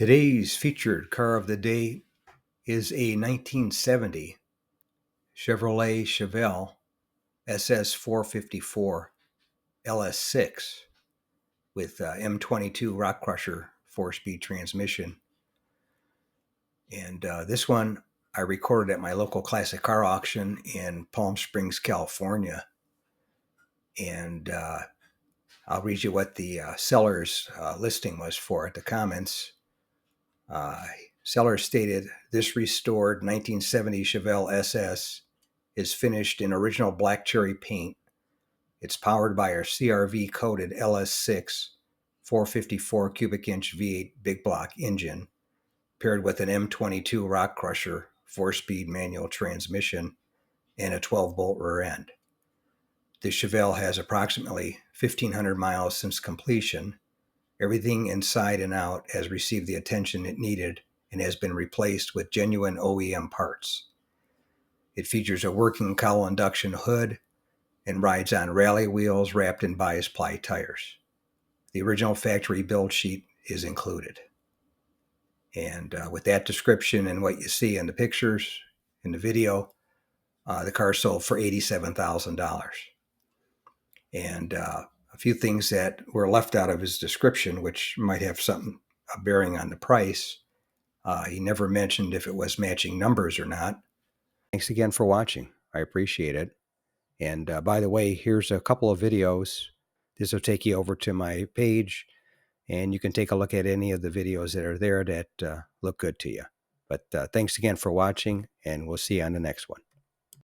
Today's featured car of the day is a 1970 Chevrolet Chevelle SS454 LS6 with M22 rock crusher 4-speed transmission. And this one I recorded at my local classic car auction in Palm Springs, California. And I'll read you what the seller's listing was for it, the comments. Seller stated, "This restored 1970 Chevelle SS is finished in original black cherry paint. It's powered by our CRV coated LS6 454 cubic inch V8 big block engine, paired with an M22 rock crusher 4-speed manual transmission and a 12-bolt rear end. The Chevelle has approximately 1,500 miles since completion. Everything inside and out has received the attention it needed and has been replaced with genuine OEM parts. It features a working cowl induction hood and rides on rally wheels wrapped in bias ply tires. The original factory build sheet is included." And with that description and what you see in the pictures in the video, the car sold for $87,000. And a few things that were left out of his description, which might have something bearing on the price. He never mentioned if it was matching numbers or not. Thanks again for watching. I appreciate it. And by the way, here's a couple of videos. This will take you over to my page, and you can take a look at any of the videos that are there that look good to you. But thanks again for watching, and we'll see you on the next one.